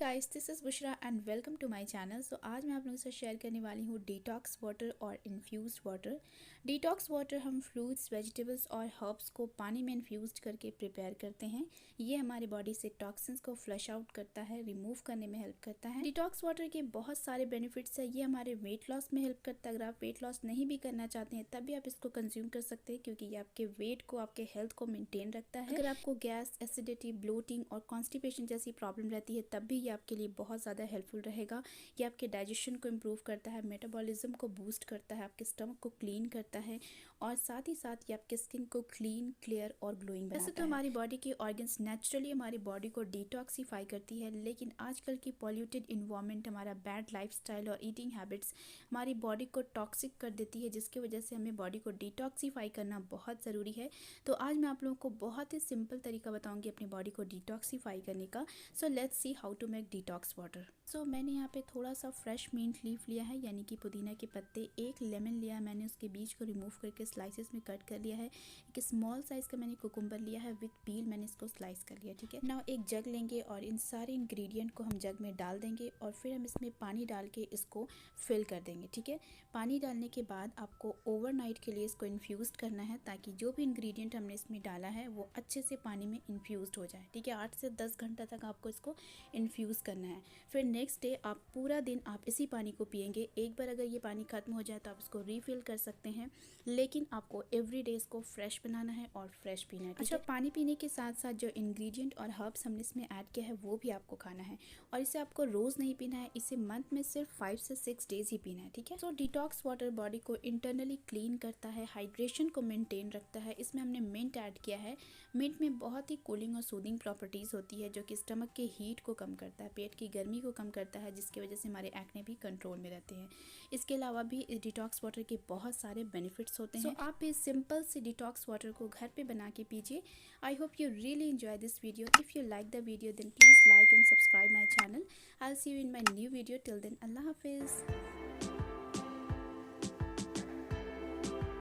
Guys, this is Bushra and welcome to my channel. So आज मैं आप लोगों से शेयर करने वाली हूँ डिटॉक्स वाटर और इन्फ्यूज़्ड वाटर। डिटॉक्स वाटर हम फ्रूट्स, वेजिटेबल्स और हर्ब्स को पानी में इन्फ्यूज़्ड करके प्रिपेयर करते हैं। ये हमारे बॉडी से टॉक्सिन्स को फ्लश आउट करता है, रिमूव करने में हेल्प करता है। डिटॉक्स वाटर के बहुत सारे बेनिफिट्स है। ये हमारे वेट लॉस में हेल्प करता है। अगर आप वेट लॉस नहीं भी करना चाहते हैं तब भी आप इसको कंज्यूम कर सकते हैं, क्योंकि ये आपके वेट को, आपके हेल्थ को मेंटेन रखता है। अगर आपको गैस, एसिडिटी, ब्लोटिंग और कॉन्स्टिपेशन जैसी प्रॉब्लम रहती है तब भी ये आपके लिए बहुत ज़्यादा हेल्पफुल रहेगा। ये आपके डाइजेशन को इम्प्रूव करता है, मेटाबॉलिज्म को बूस्ट करता है, आपके स्टमक को क्लीन करता है और साथ ही साथ ये आपके स्किन को क्लीन, क्लियर और ग्लोइंग बनाता है। वैसे तो हमारी बॉडी के ऑर्गन्स नेचुरली हमारी बॉडी को डिटॉक्सीफाई करती है, लेकिन आजकल की पॉल्यूटेड इन्वायरमेंट, हमारा बैड लाइफस्टाइल और ईटिंग हैबिट्स हमारी बॉडी को टॉक्सिक कर देती है, जिसकी वजह से हमें बॉडी को डिटॉक्सीफाई करना बहुत ज़रूरी है। तो आज मैं आप लोगों को बहुत ही सिंपल तरीका बताऊंगी अपनी बॉडी को डिटॉक्सीफाई करने का। So let's see how to make detox water. So मैंने यहाँ पे थोड़ा सा फ्रेश मिंट लीफ लिया है, यानी कि पुदीना के पत्ते। एक लेमन लिया है, मैंने उसके बीज को रिमूव करके स्लाइसेस में कट कर लिया है। एक स्मॉल साइज का मैंने कुकुम्बर लिया है विद पील, मैंने इसको स्लाइस कर लिया। ठीक है, नाउ एक जग लेंगे और इन सारे इंग्रेडिएंट को हम जग में डाल देंगे और फिर हम इसमें पानी डाल के इसको फिल कर देंगे। ठीक है, पानी डालने के बाद आपको ओवरनाइट के लिए इसको इन्फ्यूज़ करना है, ताकि जो भी इंग्रेडिएंट हमने इसमें डाला है वो अच्छे से पानी में इन्फ्यूज़ हो जाए। ठीक है, 8 से 10 घंटा तक आपको इसको इन्फ्यूज़ करना है। फिर नेक्स्ट डे आप पूरा दिन आप इसी पानी को पिएंगे। एक बार अगर ये पानी ख़त्म हो जाए तो आप इसको रीफिल कर सकते हैं, लेकिन आपको एवरी डे इसको फ्रेश बनाना है और फ्रेश पीना है। अच्छा, पानी पीने के साथ साथ जो इंग्रेडिएंट और हर्ब्स हमने इसमें ऐड किया है वो भी आपको खाना है, और इसे आपको रोज़ नहीं पीना है, इसे मंथ में सिर्फ 5 से 6 डेज ही पीना है। ठीक है, सो डिटॉक्स वाटर बॉडी को इंटरनली क्लीन करता है, हाइड्रेशन को मेंटेन रखता है। इसमें हमने मिंट ऐड किया है। मिंट में बहुत ही कूलिंग और सूदिंग प्रॉपर्टीज़ होती है, जो कि स्टमक के हीट को कम करता है, पेट की गर्मी को कम करता है, जिसकी वजह से हमारे एक्ने भी कंट्रोल में रहते हैं। इसके अलावा भी इस डिटॉक्स वाटर के बहुत सारे बेनिफिट्स होते हैं। आप इस सिंपल से डिटॉक्स वाटर को घर पे बना के पीजिए। I hope you really enjoy this video. If you like the video then please like and subscribe my channel. I will see you in my new video. Till then, अल्लाह हाफिज़।